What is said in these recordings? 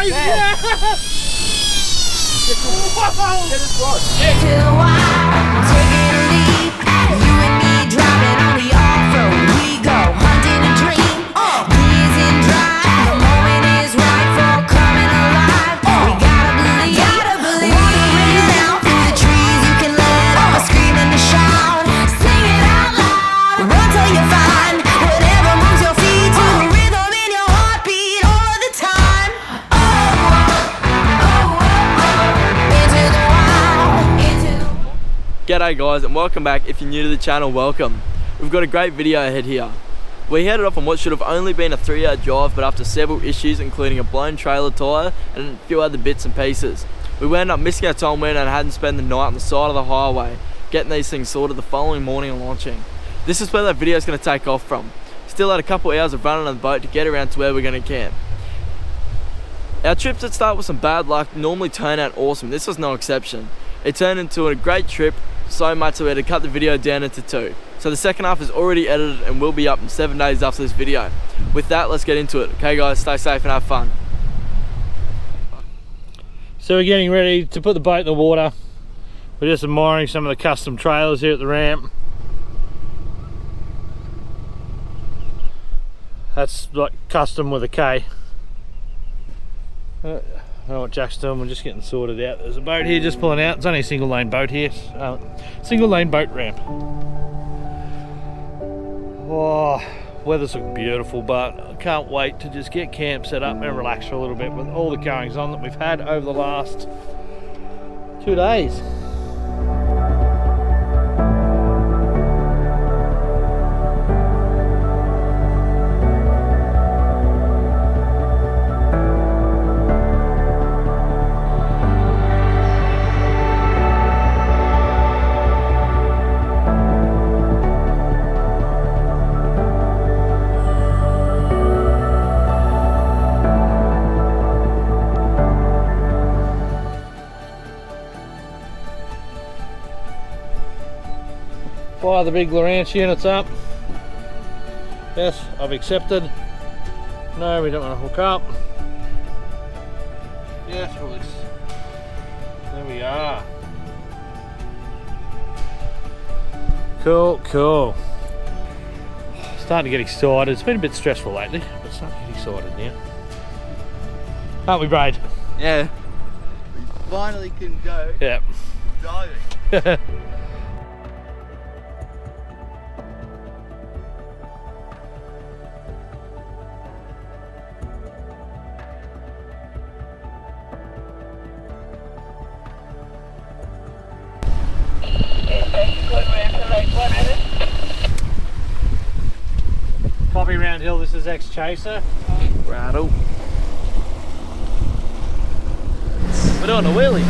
guys! Yeah! Get this rod. Till I'm taking a leap. You and me driving on the off-road. We go hunting a dream. Gears in drive. The moment is right for coming alive. We gotta believe. Wandering out through the trees, you can let all the screaming to shout. Sing it out loud. Run till you find whatever moves your feet to the rhythm in your heartbeat all of the time. Into the wild. Into the G'day guys and welcome back. If you're new to the channel, welcome. We've got a great video ahead here. We headed off on what should have only been a 3-hour drive, but after several issues including a blown trailer tyre and a few other bits and pieces, we ended up missing our time and hadn't spent the night on the side of the highway getting these things sorted the following morning and launching. This is where that video is going to take off from. Still had a couple hours of running on the boat to get around to where we're going to camp. Our trips that start with some bad luck normally turn out awesome. This was no exception. It turned into a great trip, so much that we had to cut the video down into 2. So the second half is already edited and will be up in 7 days after this video. With that, let's get into it. Okay guys, stay safe and have fun. So we're getting ready to put the boat in the water. We're just admiring some of the custom trailers here at the ramp. That's like custom with a K. I don't know what Jack's doing, we're just getting sorted out. There's a boat here just pulling out. It's only a single lane boat here. Single lane boat ramp. Oh, weather's looking beautiful, but I can't wait to just get camp set up and relax for a little bit with all the goings on that we've had over the last 2 days. Fire the big Lowrance units up. Yes, I've accepted. No, we don't want to hook up. Yes, release. There we are. Cool, cool. Starting to get excited. It's been a bit stressful lately, but starting to get excited now. Aren't we, Braid? Yeah. We finally can go Yeah. diving. Copy Round Hill, this is X-Chaser. Rattle. We're doing a wheelie.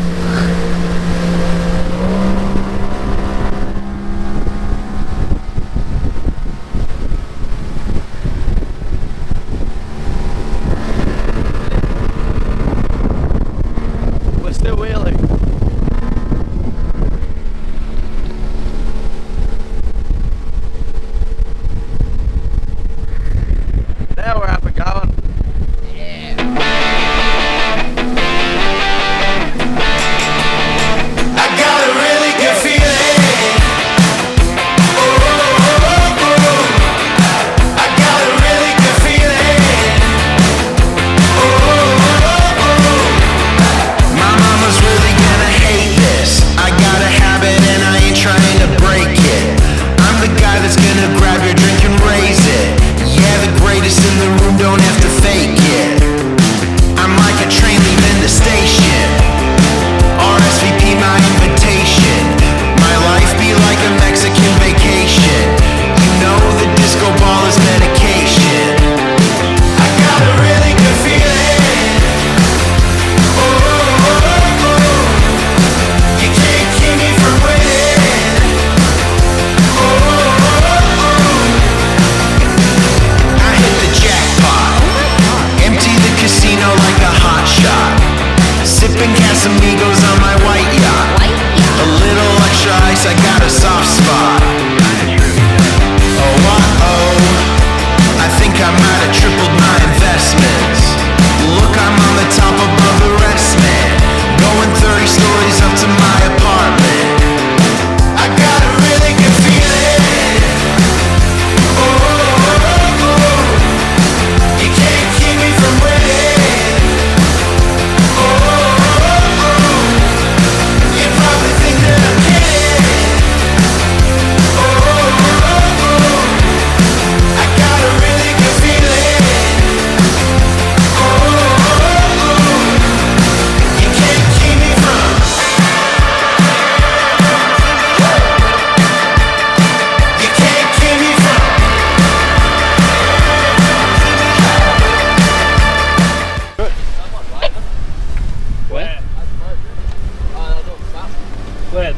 We're still wheeling. Now we're up and going. Yeah.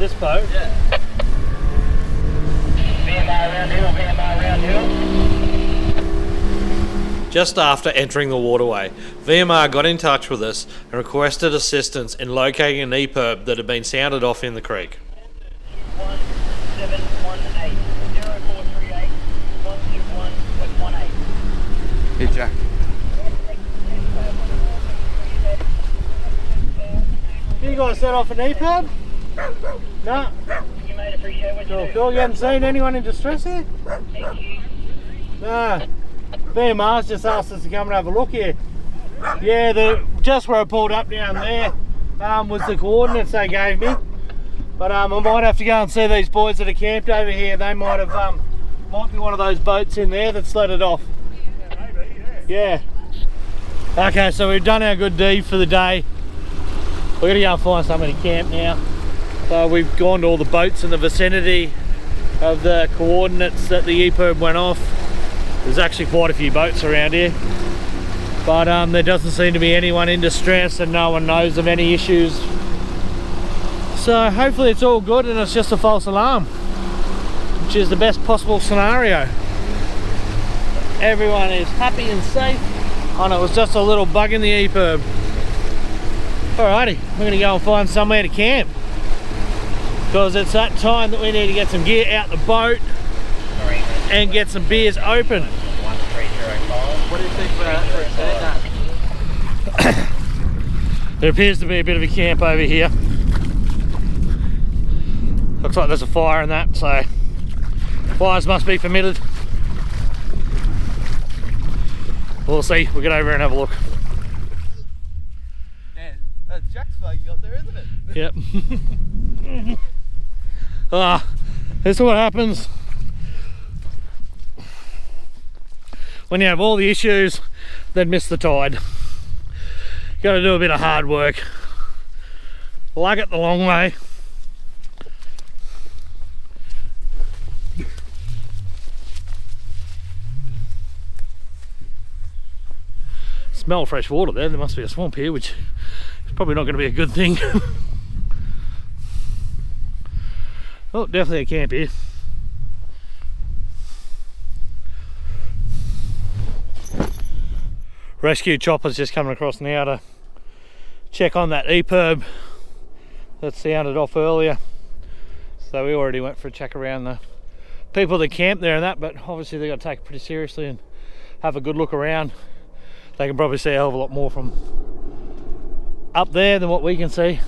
this boat. Yeah. VMI round hill. Just after entering the waterway, VMR got in touch with us and requested assistance in locating an EPIRB that had been sounded off in the creek. 1718 0438 121.18. Hey, Jack. You guys set off an EPIRB? No. You mate, appreciate what you do. Cool. You haven't seen anyone in distress here? Thank you. No. VMR's just asked us to come and have a look here. Yeah, just where I pulled up down there was the coordinates they gave me. But I might have to go and see these boys that are camped over here. They might have, might be one of those boats in there that's let it off. Yeah, maybe, yeah. Yeah. Okay, so we've done our good deed for the day. We're gonna go and find somebody to camp now. So we've gone to all the boats in the vicinity of the coordinates that the EPIRB went off. There's actually quite a few boats around here, but there doesn't seem to be anyone in distress and no one knows of any issues. So hopefully it's all good and it's just a false alarm, which is the best possible scenario. Everyone is happy and safe, and it was just a little bug in the EPIRB. Alrighty, we're gonna go and find somewhere to camp, because it's that time that we need to get some gear out the boat and get some beers open. 1305. What do you think for that? There appears to be a bit of a camp over here. Looks like there's a fire in that, so fires must be permitted. We'll see, we'll get over and have a look. Man, that's Jack's flag you got there, isn't it? Yep. This is what happens when you have all the issues, then miss the tide. Got to do a bit of hard work. Lug it the long way. Smell fresh water there. There must be a swamp here, which is probably not going to be a good thing. Oh, definitely a camp here. Rescue chopper's just coming across now to check on that EPIRB that sounded off earlier. So we already went for a check around the people that camp there and that, but obviously they've got to take it pretty seriously and have a good look around. They can probably see a hell of a lot more from up there than what we can see.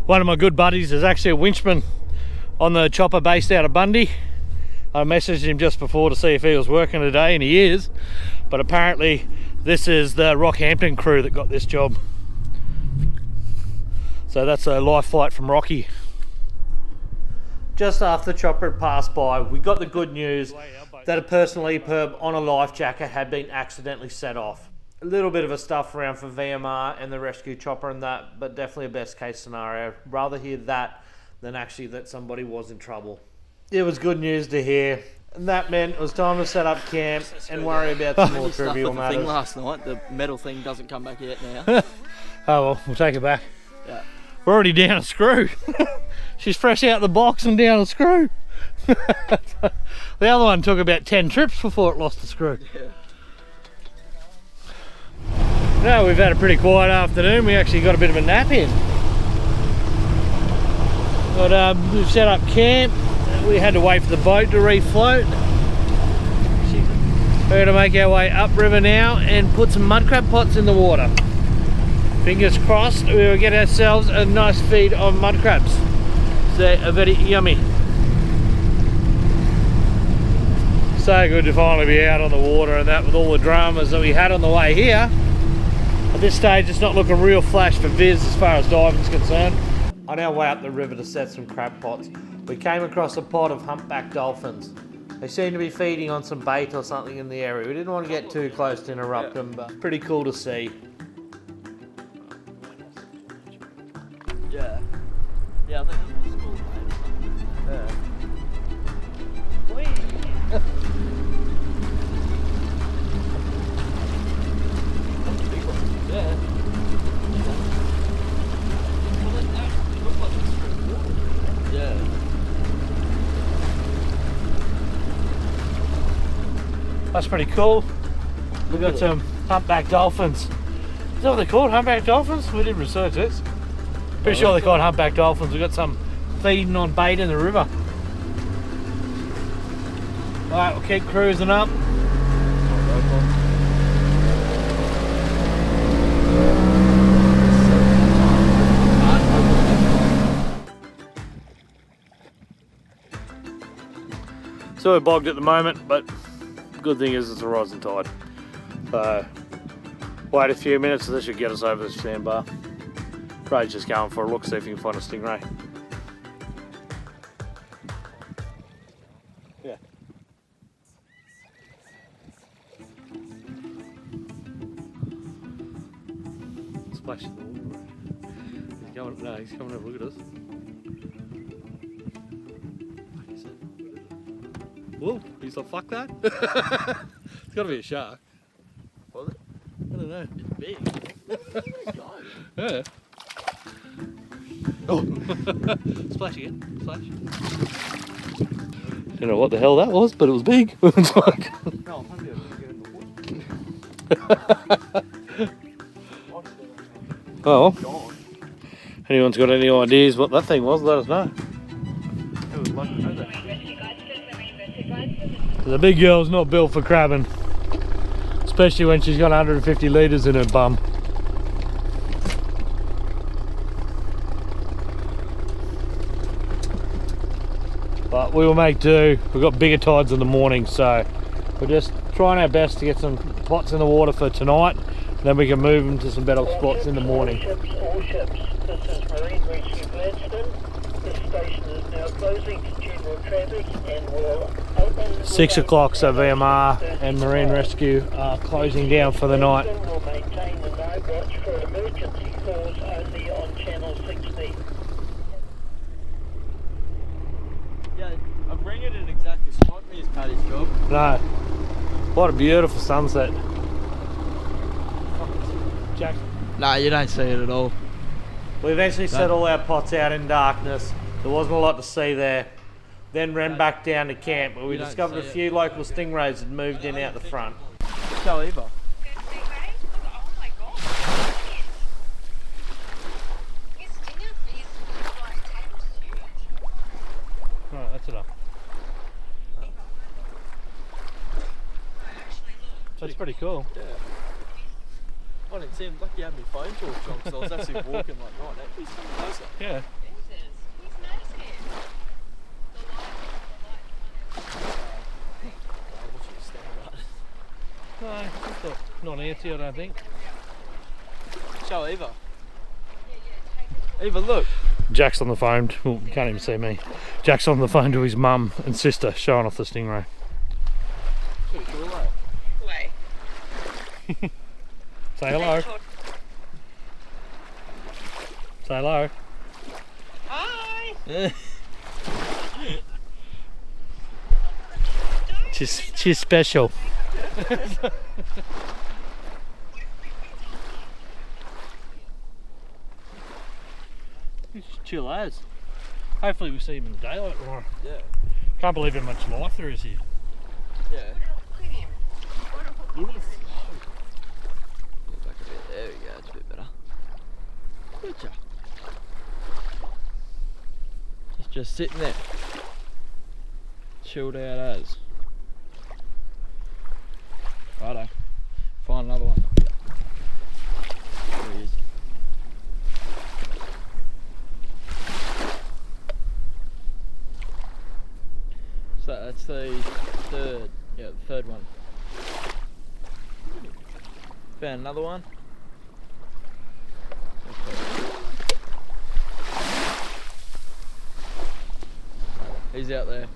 One of my good buddies is actually a winchman on the chopper based out of Bundy. I messaged him just before to see if he was working today, and he is, but apparently this is the Rockhampton crew that got this job. So that's a live flight from Rocky. Just after the chopper had passed by, we got the good news that a personal EPIRB on a life jacket had been accidentally set off. A little bit of a stuff around for VMR and the rescue chopper and that, but definitely a best case scenario. Rather hear that than actually that somebody was in trouble. It was good news to hear, and that meant it was time to set up camp and worry about some more trivial The thing matters. last night, the metal thing doesn't come back yet now. Oh well, we'll take it back. Yeah. We're already down a screw. She's fresh out the box and down a screw. The other one took about 10 trips before it lost the screw. Yeah. No, we've had a pretty quiet afternoon. We actually got a bit of a nap in. But we've set up camp. We had to wait for the boat to refloat. We're going to make our way upriver now and put some mud crab pots in the water. Fingers crossed we will get ourselves a nice feed of mud crabs. They are very yummy. So good to finally be out on the water and that, with all the dramas that we had on the way here. At this stage it's not looking real flash for Viz as far as diving is concerned. On our way up the river to set some crab pots, we came across a pod of humpback dolphins. They seem to be feeding on some bait or something in the area. We didn't want to get too close to interrupt them, but pretty cool to see. Yeah. Yeah, I think that's cool. That's pretty cool. We've got some humpback dolphins. Is that what they're called? Humpback dolphins? We did research this. Pretty sure they're called humpback dolphins. We've got some feeding on bait in the river. Alright, we'll keep cruising up. So we're bogged at the moment, but good thing is it's a rising tide. So wait a few minutes and this should get us over the sandbar. Ray's just going for a look, see if you can find a stingray. Yeah. Splash in the water. He's going, no, he's coming to have a look at us. Whoa, he's like, fuck that. It's got to be a shark. Was it? I don't know. It's big. Yeah. Oh. Splash again. Splash. Don't know what the hell that was, but it was big. It's like... No, I'm going to get in the water. Oh. Anyone's got any ideas what that thing was, let us know. It was like, The big girl's not built for crabbing. Especially when she's got 150 litres in her bum. But we will make do. We've got bigger tides in the morning, so we're just trying our best to get some pots in the water for tonight. Then we can move them to some better spots in the morning. All ships. This is Marine Rescue Gladstone. This station is now closing to general traffic and will open... 6 o'clock, so VMR and Marine Rescue are closing down for the night. Will maintain the night watch for emergency calls only on channel 16. yeah, I'm bringing it in exactly strike me as Paddy's job. No. What a beautiful sunset. Jack. Nah, you don't see it at all. We eventually set all our pots out in darkness. There wasn't a lot to see there. Then ran back down to camp where we You don't discovered a see it. few local stingrays had moved in out the front. Show Eva. Oh my god. His stinger is like tail's huge. Alright, that's enough. That's pretty cool. Yeah. I didn't see him. Lucky you had my phone torch on because I was actually walking like right now. He's coming closer. Yeah. Jesus. He's noticed it. The light. I want you to stand about it. No, it's not antsy, I don't think. Show Eva. Eva, look. Jack's on the phone. Well, you can't even see me. Jack's on the phone to his mum and sister showing off the stingray. Pretty cool, eh? Wait. Say hello. Say hello. Hi. She's special. He's chill as. Hopefully we see him in the daylight tomorrow. Yeah. Can't believe how much life there is here. Yeah. Look at him. Look at the flow. Look back a bit. There we go. It's a bit better. Gotcha. Just sitting there. Chilled out as. Righto. Find another one. There he is. So that's the third one. Found another one. Okay. He's out there.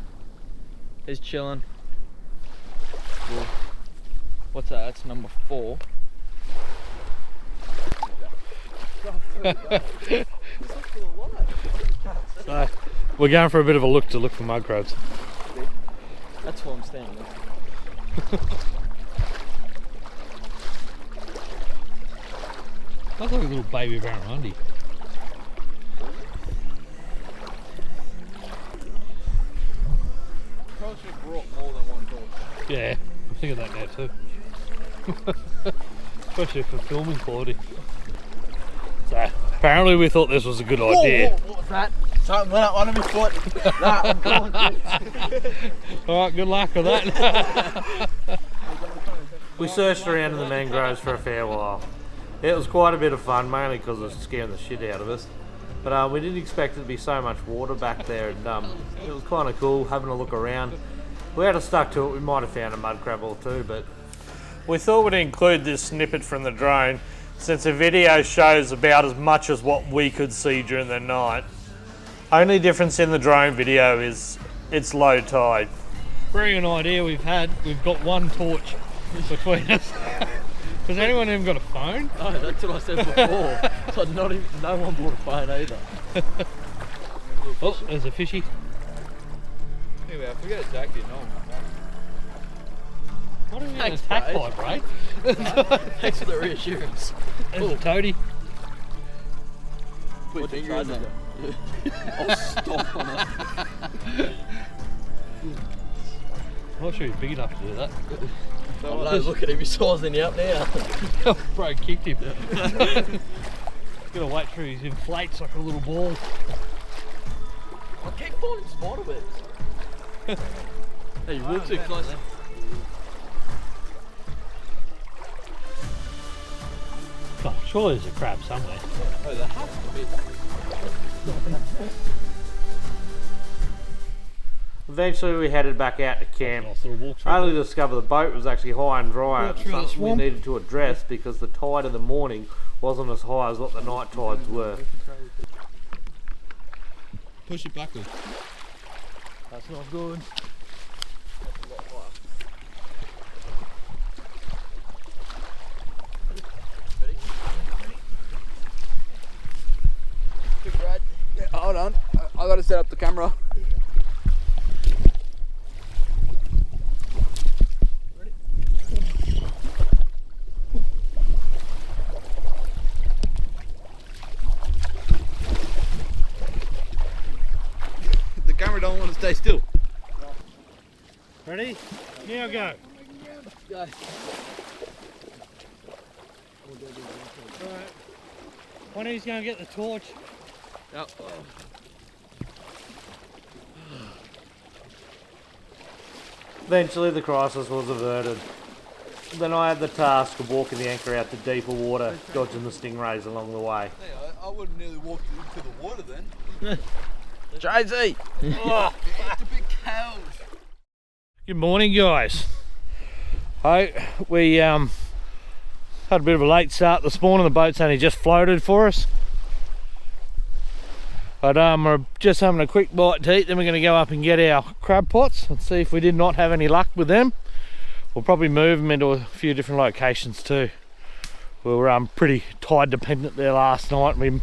He's chilling. Cool. What's that? That's number 4. So we're going for a bit of a look to look for mud crabs. That's why I'm standing there. That's like a little baby barramundi. Probably should have brought more than one dog. Yeah. think of that now too. Especially for filming quality. So apparently we thought this was a good idea. What was that? Something went up under my foot. Nah, I'm going. Alright, good luck with that. We searched around in the mangroves for a fair while. It was quite a bit of fun, mainly because it was scaring the shit out of us. But we didn't expect it to be so much water back there, and it was kind of cool having a look around. If we had stuck to it, we might have found a mud crab or two, but we thought we'd include this snippet from the drone, since the video shows about as much as what we could see during the night. Only difference in the drone video is it's low tide. Brilliant idea we've got one torch between us. Has anyone even got a phone? No, that's what I said before. So no one bought a phone either. Oh, there's a fishy. Anyway, I forget exactly. No. What are we Thanks, attack mate. by, right? Thanks for the reassurance. There's a toady. Put your finger in there. Oh, stop on it. I'm not sure he's big enough to do that. Oh, no, look at him, he's sizing you up now. Bro kicked him. Gotta wait till he inflates like a little ball. I keep finding spider webs. Hey, you walk too close. Oh, surely there's a crab somewhere. Oh, there has to be. Eventually we headed back out to camp. Only to discover the boat was actually high and dry. Walk through the Something we swamp. needed to address because the tide in the morning wasn't as high as what the night tides were. Push it backwards. That's not good. Ready? Good, Brad. Yeah, hold on. I gotta set up the camera. The camera don't want to stay still. Ready? Now go. Go. Alright. One of you's going to get the torch. Yep. Eventually the crisis was averted. Then I had the task of walking the anchor out to deeper water, dodging the stingrays along the way. Hey, I would have nearly walked into the water then. Jay-Z! Oh. It's a big cow. Good morning, guys. Hi, we had a bit of a late start this morning. The boat's only just floated for us. But we're just having a quick bite to eat, then we're going to go up and get our crab pots and see if we did not have any luck with them. We'll probably move them into a few different locations too. We were pretty tide dependent there last night. We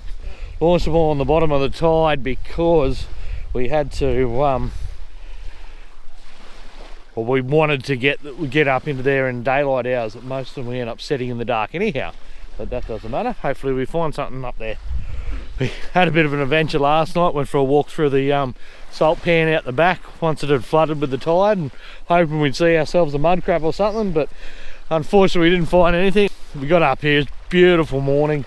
launched them all on the bottom of the tide because we had to, well, we wanted to get up into there in daylight hours, but most of them we end up setting in the dark anyhow. But that doesn't matter. Hopefully we find something up there. We had a bit of an adventure last night, went for a walk through the salt pan out the back once it had flooded with the tide, and hoping we'd see ourselves a mud crab or something, but unfortunately we didn't find anything. We got up here, it's a beautiful morning.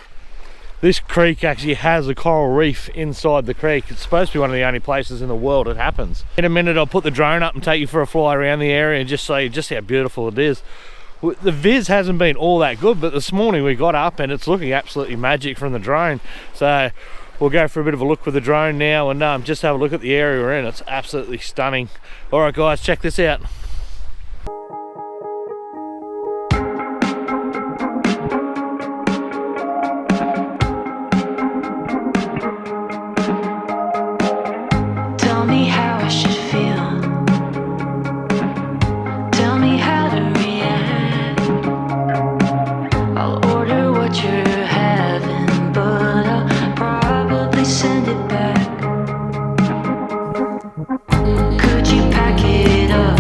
This creek actually has a coral reef inside the creek. It's supposed to be one of the only places in the world it happens. In a minute I'll put the drone up and take you for a fly around the area and just show you just how beautiful it is. The viz hasn't been all that good, but this morning we got up and it's looking absolutely magic from the drone. So we'll go for a bit of a look with the drone now and just have a look at the area we're in. It's absolutely stunning. All right guys, check this out. Tell me how I should feel. Tell me how to react. I'll order what you're having, but I'll probably send it back. Could you pack it up?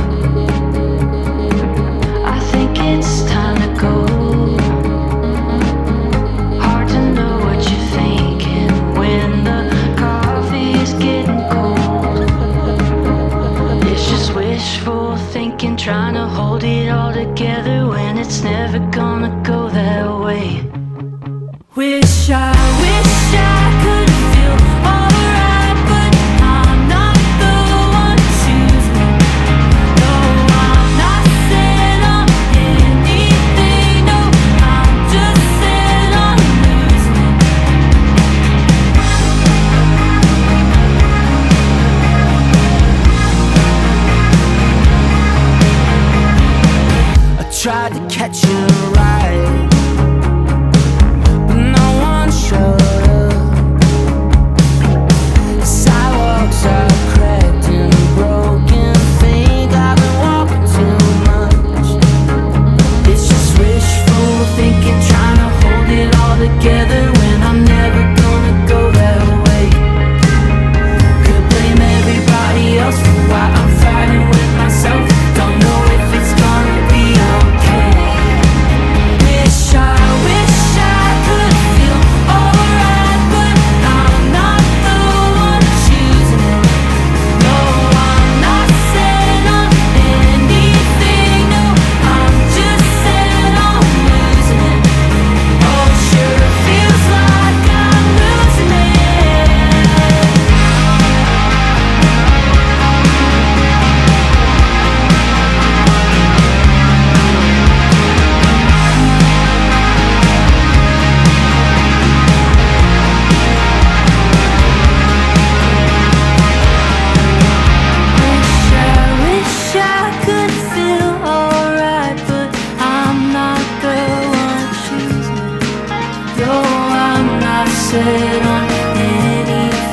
set on anything.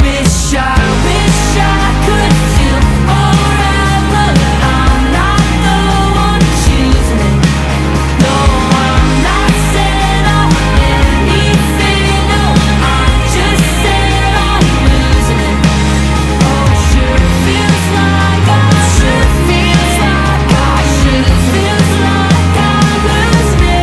Wish I could feel alright, but I'm not the one choosing it. No, I'm not set on anything. No, I'm just set on losing it. Oh, sure feels like I should feels like I should feels like I'm losing it.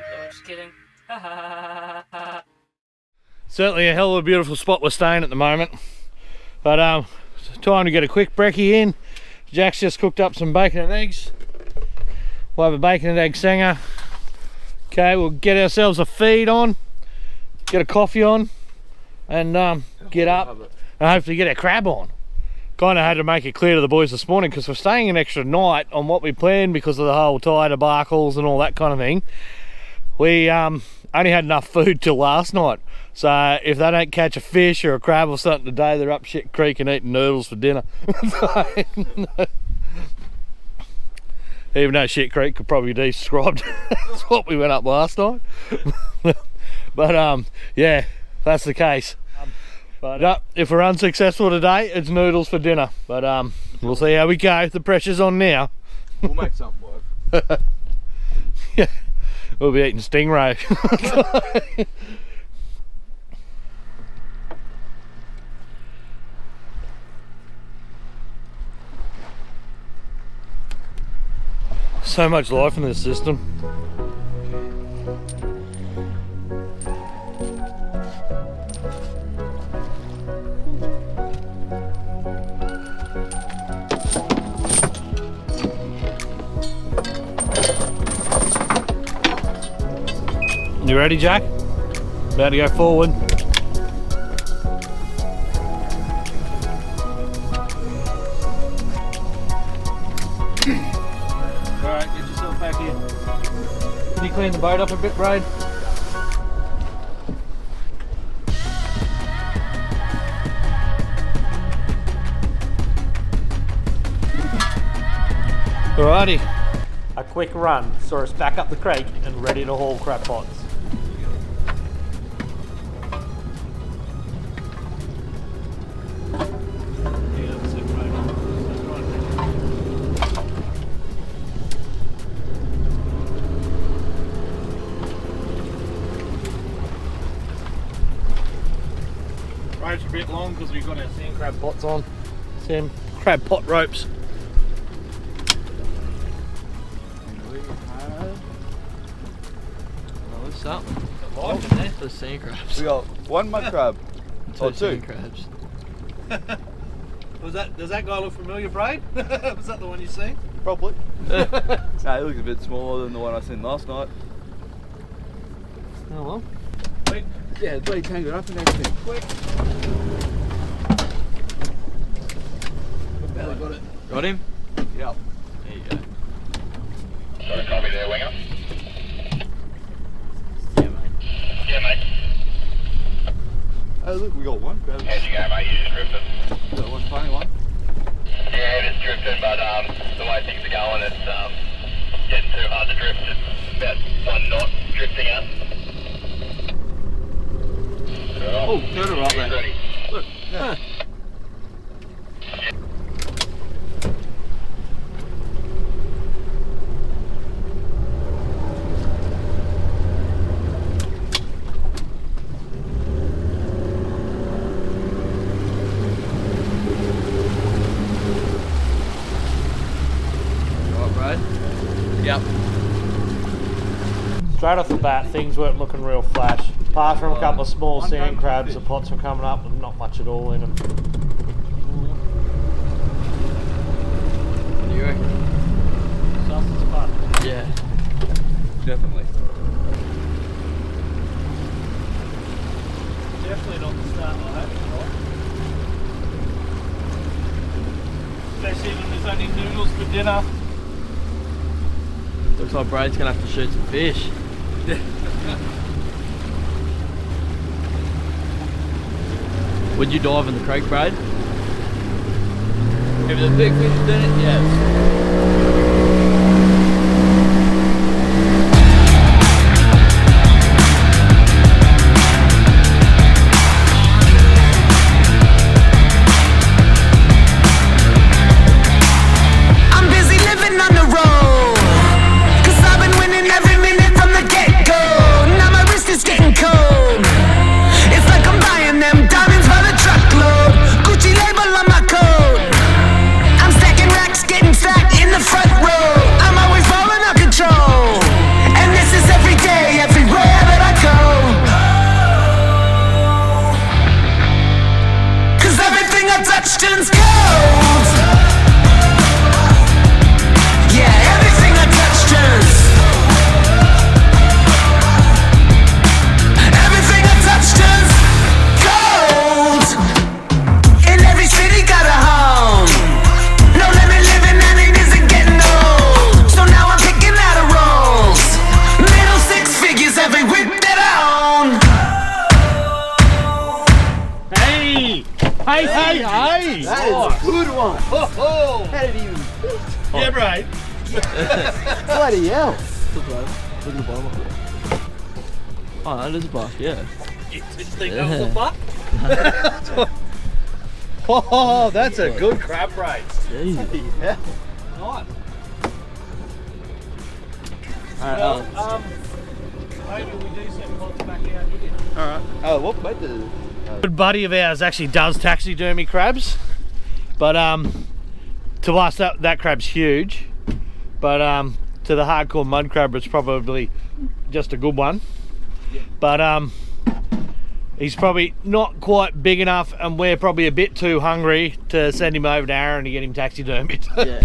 I'm just kidding. Certainly a hell of a beautiful spot we're staying at the moment. But it's time to get a quick brekkie in. Jack's just cooked up some bacon and eggs. We'll have a bacon and egg singer. Okay, we'll get ourselves a feed on, get a coffee on, and get up and hopefully get our crab on. Kind of had to make it clear to the boys this morning because we're staying an extra night on what we planned because of the whole tide debacles and all that kind of thing. We only had enough food till last night, so if they don't catch a fish or a crab or something today, they're up shit creek and eating noodles for dinner. Even though Shit Creek could probably be described as what we went up last night. But yeah, that's the case. But if we're unsuccessful today, it's noodles for dinner. But we'll see how we go. The pressure's on now. We'll make something work. Yeah, we'll be eating stingray. So much life in this system. You ready, Jack? About to go forward. Alright, get yourself back in. Can you clean the boat up a bit, Braid? Alrighty. A quick run saw us back up the creek and ready to haul crab pots. Rope's a bit long because we've got our sand crab pots on. Sand crab pot ropes. What's up? Life in there. The sand crabs. We got one mud crab. Two Oh, two. sand crabs. Does that guy look familiar, Braid? Was that the one you seen? Probably. Nah, he looks a bit smaller than the one I seen last night. Oh well. Yeah, it's bloody tangled up and everything. Quick. Barely got it. Got him? Yep. There you go. Sorry, copy there, winger. Yeah, mate. Yeah, mate. Oh, look, we got one crab. How'd you go, mate? You just drifted. We got one funny one. Yeah, it's drifted, but the way things are going, it's getting too hard to drift. It's about 1 knot drifting out. Oh, turtle right there. Ready. Look. Yeah. Yep. Straight off the bat, things weren't looking real flash. Apart from a couple of small sand crabs, the pots were coming up with not much at all in them. What do you reckon? Sus is fun. Yeah. Definitely. Definitely not the start I hope, macaroni noodles for dinner. Looks like Brade's gonna have to shoot some fish. Would you dive in the creek, Brade? If the big fish is in it, yes. I'm busy living on the road, 'cause I've been winning every minute from the get-go. Now my wrist is getting cold. It's like I'm buying them diamonds by the truckload. Gucci label on my coat. I'm stacking racks, getting fat in the front row. I'm always falling out control, and this is every day, everywhere that I go. 'Cause everything I touch turns gold. Yeah, everything I touch turns. Everything I touch turns gold. In every city got a home. No limit living and it isn't getting old. So now I'm picking out a rolls. Middle six figures every whip that I own. Hey! Hey, hey, hey! That is a good one. Oh, How did he even yeah, Brade. bloody hell? Look, Brade. Look at the bottom of it. Oh, that is a buck, yeah. You didn't think that was a buck? Oh, that's a good crab, Brade. Jesus. Yeah. Nice. Alright, Maybe we do some pots back out here. Alright. Oh, what about the... Good buddy of ours actually does taxidermy crabs, but to us that crab's huge, but to the hardcore mud crab it's probably just a good one. But he's probably not quite big enough, and we're probably a bit too hungry to send him over to Aaron to get him taxidermied. yeah.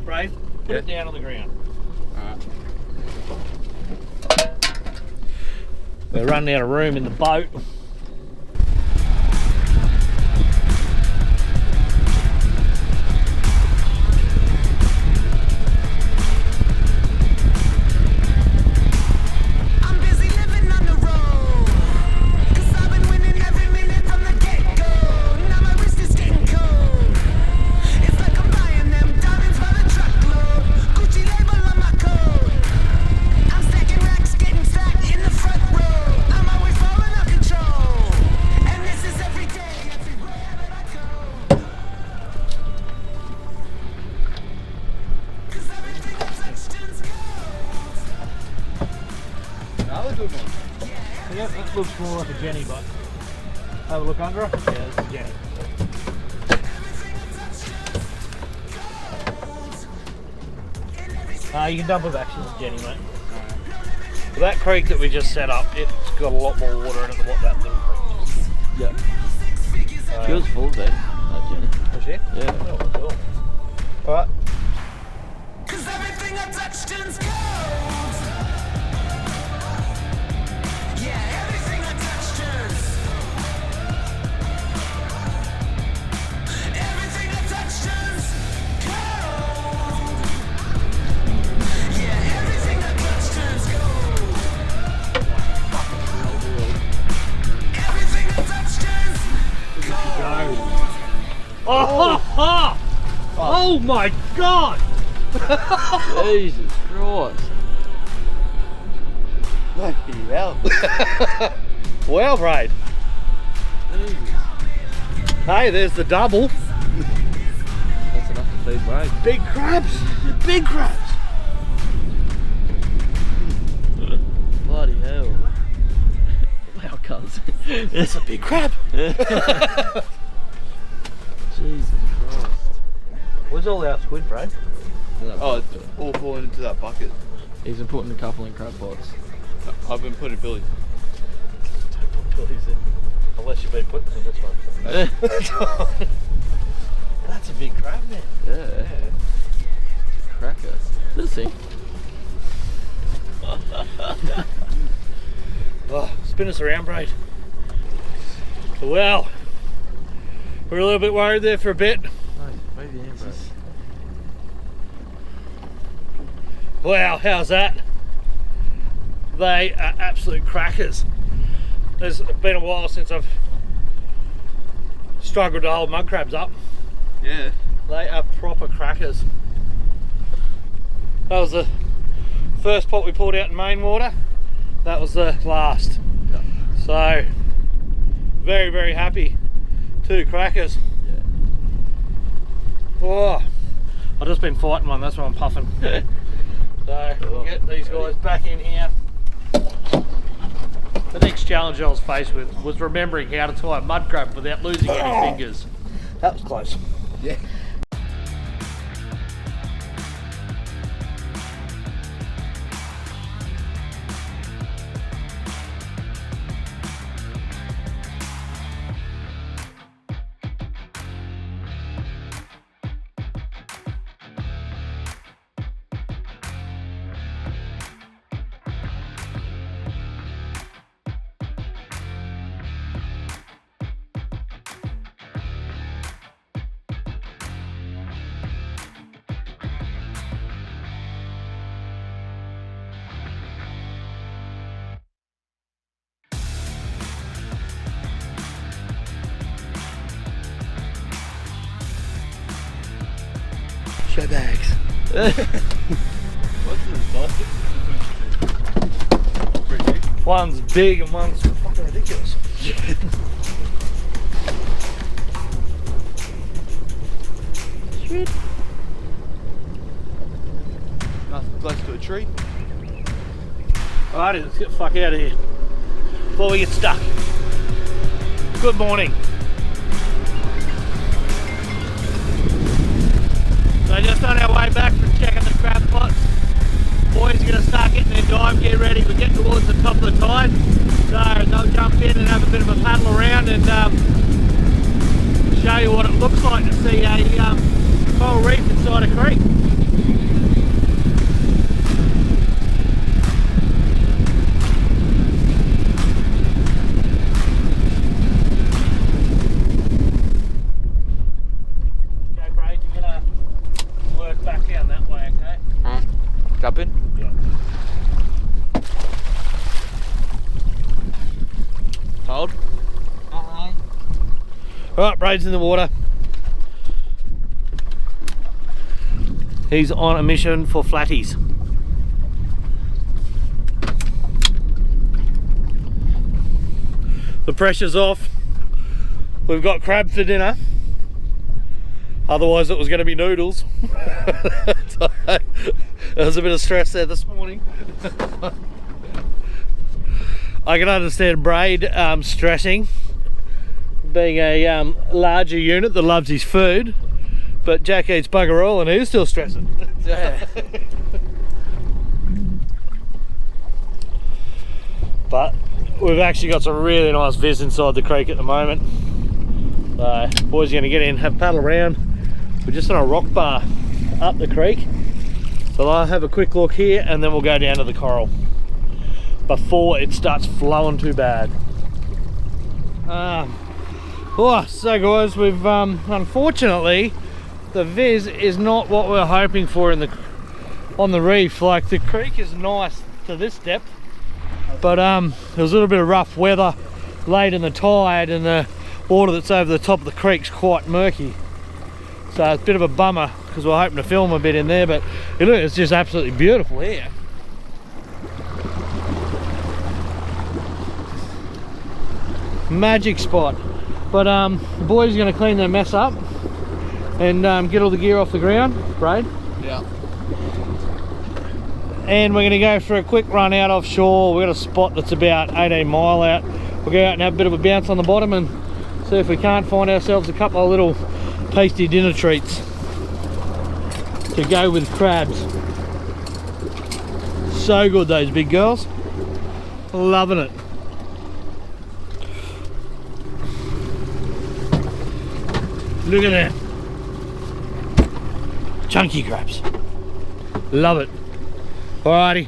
Brave, put it down on the ground. We're running out of room in the boat. I'm busy living on the road, 'cause I've been winning every minute from the get-go. Now my wrist is getting cold. It's like I'm buying them diamonds by the truckload. Gucci label on my coat. I'm stacking racks, getting fat in the front row. I'm always falling out control, and this is every day, everywhere that I go. 'Cause everything I touch turns gold. Another good one. Yeah, that looks more like a Jenny, but have a look under it. Yeah, it's a Jenny. You can dump it back to the Jenny, mate. Well, that creek that we just set up, it's got a lot more water in it than what that little creek is. Yeah. She was full of it, that Jenny. Was she? Yeah. Oh, cool. Alright. 'Cause everything I touch turns gold. Yeah, everything I touch turns. Everything I touch turns gold. Yeah, everything I touch turns gold. Everything I touch turns gold. Oh, oh my God! Jesus Christ. Bloody hell. Well, Braid. Hey, there's the double. That's enough to feed Brade. Big crabs. Big crabs. Bloody hell. Wow, cuz. That's a big crab. Jesus Christ. Where's all our squid, Braid? Oh, it's all falling into that bucket. He's been putting a couple in crab pots. I've been putting Billy. Don't put Billy's in. Unless you've been putting them in this one. That's a big crab, man. Yeah. Cracker. This thing. Oh, spin us around, Braid. Well, we're a little bit worried there for a bit. Oh Move your hand, bro. Wow, how's that? They are absolute crackers. It's been a while since I've struggled to hold mud crabs up. Yeah. They are proper crackers. That was the first pot we pulled out in main water. That was the last. Yeah. So, very, very happy. 2 crackers. Yeah. Oh, I've just been fighting one, that's why I'm puffing. So, we'll get these guys back in here. The next challenge I was faced with was remembering how to tie a mud crab without losing any fingers. That was close. Yeah. Show bags. What's the size? Pretty big. One's big and one's fucking ridiculous. Sweet. Nothing close to a tree. Alrighty, let's get the fuck out of here before we get stuck. Good morning. So just on our way back from checking the crab pots. Boys are going to start getting their dive gear ready. We're getting towards the top of the tide. So they'll jump in and have a bit of a paddle around and show you what it looks like to see a coral reef inside a creek. Jump in? Yeah. Hold. Alright, Braid's in the water. He's on a mission for flatties. The pressure's off. We've got crab for dinner. Otherwise it was going to be noodles. So, there was a bit of stress there this morning. I can understand Braid stressing, being a larger unit that loves his food, but Jack eats bugger all and he's still stressing. Yeah. But we've actually got some really nice viz inside the creek at the moment. So boys are going to get in, have a paddle around. We're just on a rock bar up the creek. So I'll have a quick look here and then we'll go down to the coral before it starts flowing too bad. So guys, we've unfortunately the viz is not what we're hoping for on the reef. Like, the creek is nice to this depth, but there was a little bit of rough weather late in the tide and the water that's over the top of the creek's quite murky. So it's a bit of a bummer because we're hoping to film a bit in there, but look, it's just absolutely beautiful here. Magic spot. But the boys are going to clean their mess up and get all the gear off the ground. Braid? Yeah. And we're going to go for a quick run out offshore. We've got a spot that's about 18 mile out. We'll go out and have a bit of a bounce on the bottom and see if we can't find ourselves a couple of little tasty dinner treats to go with crabs. So good, those big girls. Loving it. Look at that. Chunky crabs. Love it. Alrighty.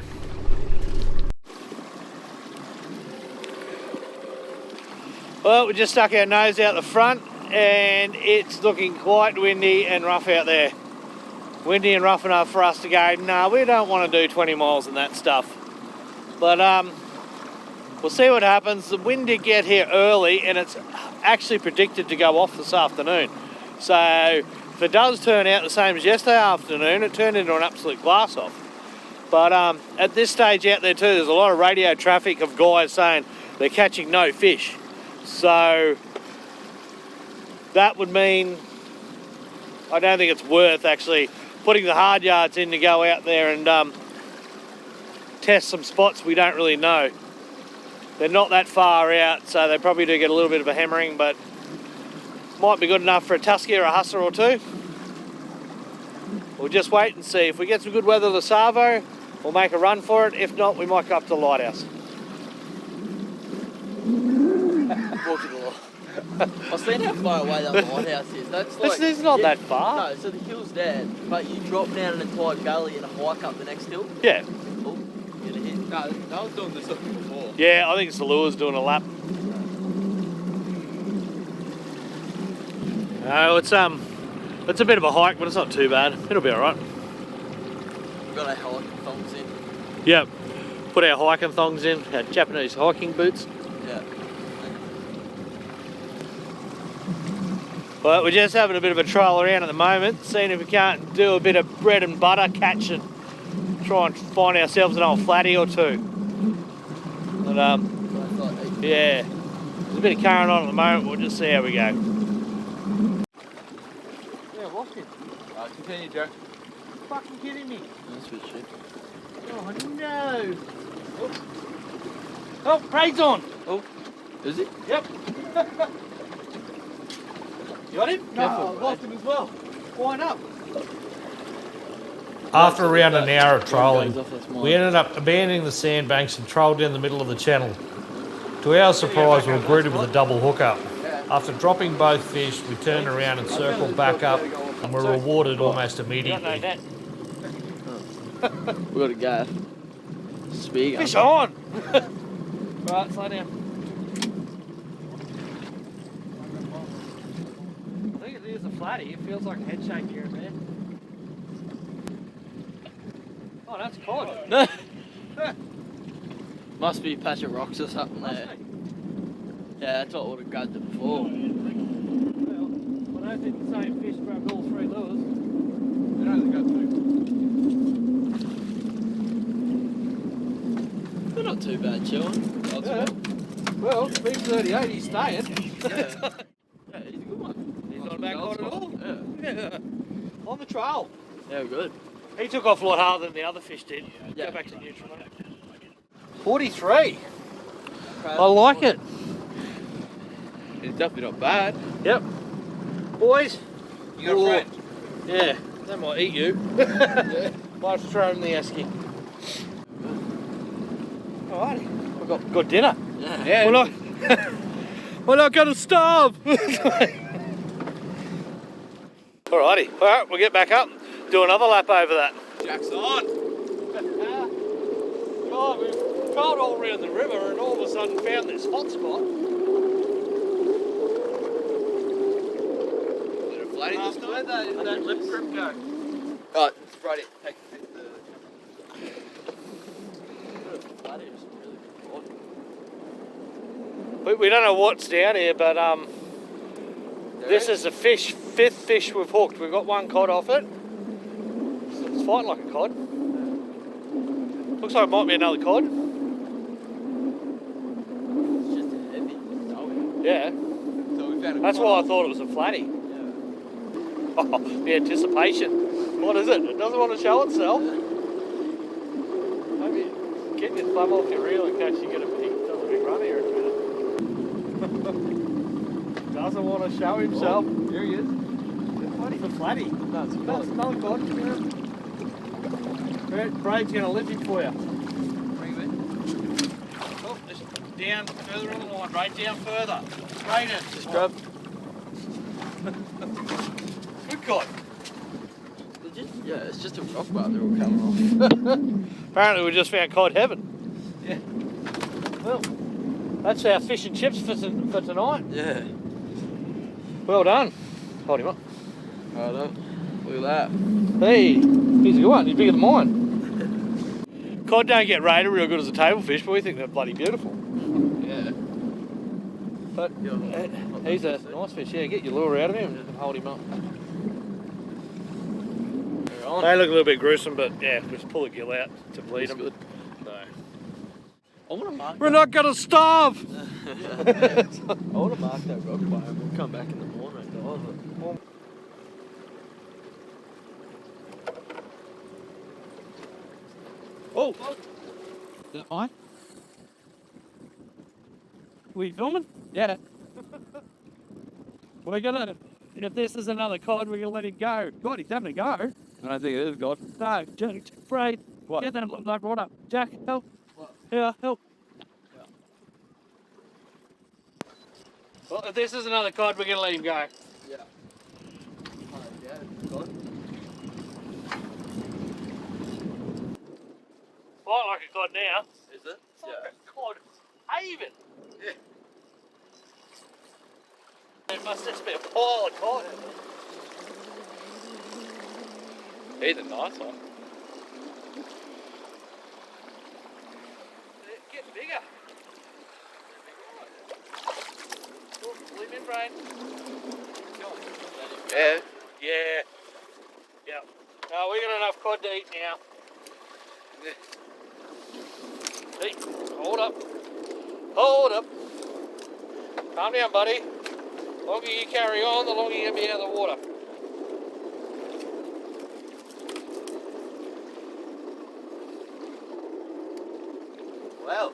Well, we just stuck our nose out the front and it's looking quite windy and rough out there. Windy and rough enough for us to go, nah, we don't want to do 20 miles and that stuff. But we'll see what happens. The wind did get here early and it's actually predicted to go off this afternoon. So if it does turn out the same as yesterday afternoon, it turned into an absolute glass off. But at this stage out there too, there's a lot of radio traffic of guys saying they're catching no fish. So that would mean I don't think it's worth actually putting the hard yards in to go out there and test some spots we don't really know. They're not that far out, so they probably do get a little bit of a hammering, but might be good enough for a tusky or a hustler or two. We'll just wait and see. If we get some good weather this Savo, we'll make a run for it. If not, we might go up to the lighthouse. Walk to the lot. I've seen how far away that lighthouse is. That's like, It's not that far. No, so the hill's there, but you drop down an entire gully and a hike up the next hill. Yeah. Oh, get a hit. No, I was doing this before. Yeah, I think it's the lures doing a lap. No, it's a bit of a hike, but it's not too bad. It'll be all right. We've got our hiking thongs in. Yep. Put our hiking thongs in, our Japanese hiking boots. Yeah. But we're just having a bit of a trial around at the moment, seeing if we can't do a bit of bread and butter catching. Try and find ourselves an old flatty or two. But yeah, there's a bit of current on at the moment. We'll just see how we go. Yeah, I've lost him. Continue, Joe. Fucking kidding me. That's good shit. Oh no. Oh, Craig's on. Oh, is he? Yep. You got him? No, Careful, I've lost him as well. Wind up. After around an hour of trolling, Goes off, that's mine. we ended up abandoning the sandbanks and trolled down the middle of the channel. To our surprise, we were greeted with a double hookup. After dropping both fish, we turned around and circled back up and were rewarded almost immediately. We got a gaff. Speed. Fish on! Right, slow down. I think it is a flatty. It feels like a head shake here and there. Oh, that's cod. Must be a patch of rocks or something there. Yeah, that's what would have grabbed it before. Well, I don't think the same fish grabbed all three lures. They only got two. They're not too bad, chilling. Yeah. Well, big 38, he's staying. Yeah, he's a good one. He's not a bad cod at all. Yeah. On the trail. Yeah, good. He took off a lot harder than the other fish did. Yeah. Go back to neutral. 43. I like it. It's definitely not bad. Yep. Boys. You got a friend. Yeah, they might eat you. Might have to throw him in the esky. Alrighty. We've got good dinner. Yeah. We're not going to starve. Alrighty. Alright, we'll get back up. Do another lap over that. Jack's on. God, we've trailed all around the river and all of a sudden found this hot spot. Is it a flatty this time? Where'd that lip grip go? Oh, it's right here. Take the... We don't know what's down here, but this is the fifth fish we've hooked. We've got one cod off it. It's fighting like a cod. Looks like it might be another cod. It's just heavy. Yeah, So we found a that's cod. why I thought it was a flatty. Oh, the anticipation. What is it? It doesn't want to show itself. Maybe getting your thumb off your reel in case you get a big run here in a minute. Doesn't want to show himself. There he is. It's a flatty. No, it's a That's another cod. Braid's going to lift him for you. Bring him in. Oh, just down further on the line, right down further. Straight in. Just grab. Good cod. Yeah, it's just a rock bar. They're all coming off. Apparently we just found cod heaven. Yeah. Well, that's our fish and chips for tonight. Yeah. Well done. Hold him up. Hold up. Look at that. Hey, he's a good one. He's bigger than mine. Cod don't get rated real good as a table fish, but we think they're bloody beautiful. Yeah. But he's a nice fish. Yeah, get your lure out of him and hold him up. They look a little bit gruesome, but yeah, just pull a gill out to bleed them. Good. So. I want to mark. We're not gonna starve. I want to mark that rock bar and we'll come back in the morning and dive it. Oh! Is that mine? We filming? Yeah. We're gonna. If this is another cod, we're gonna let it go. God, he's having a go. I don't think it is, God. No, Jack, afraid. What? Get that like right up. Jack, help. What? Yeah, help. Yeah. Well, if this is another cod, we're gonna let him go. Yeah. Yeah, God. I like a cod now. Is it? It's like a cod haven. Yeah. It must just be a pile of cod. He's a nice one. Get bigger. Leave him in, Brain. Yeah. Yeah. Yeah. No, we got enough cod to eat now. Hey, hold up. Hold up. Calm down, buddy. The longer you carry on, the longer you get me out of the water. Well.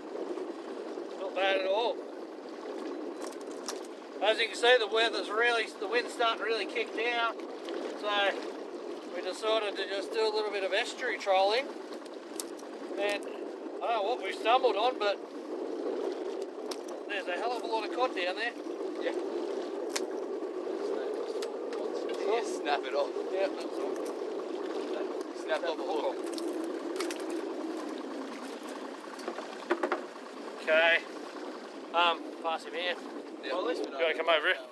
Not bad at all. As you can see, the wind's starting to really kick down. So we decided to just do a little bit of estuary trolling. And I don't know what we stumbled on, but there's a hell of a lot of cod down there. Yeah. Yeah, snap it off. Yeah, that's all. Snap off the hook. Okay. Pass him here. Yeah, well, at least we You gotta come over here.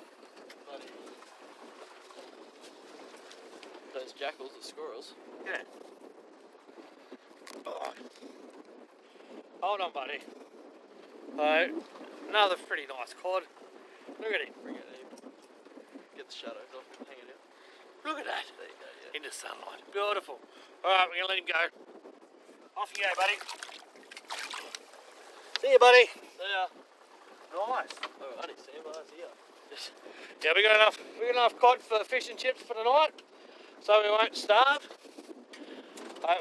Those jackals or squirrels. Yeah. Oh. Hold on, buddy. Another pretty nice cod. Look at him. Bring it in. Get the shadows off and hang it in. Look at that. There you go, yeah. Into sunlight. Beautiful. Alright, we're gonna let him go. Off you go, buddy. See you, buddy. See ya. Nice. Alrighty, see you guys here. Yeah, we got enough cod for fish and chips for tonight, so we won't starve.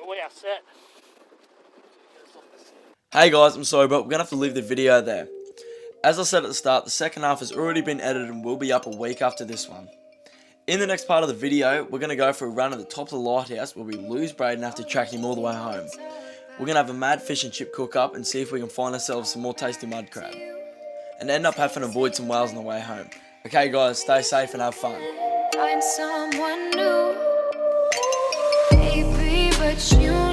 We are set. Hey guys, I'm sorry, but we're gonna have to leave the video there. As I said at the start, the second half has already been edited and will be up a week after this one. In the next part of the video, we're going to go for a run at the top of the lighthouse where we lose Braden and have to track him all the way home. We're going to have a mad fish and chip cook up and see if we can find ourselves some more tasty mud crab. And end up having to avoid some whales on the way home. Okay guys, stay safe and have fun. Find someone new, baby, but you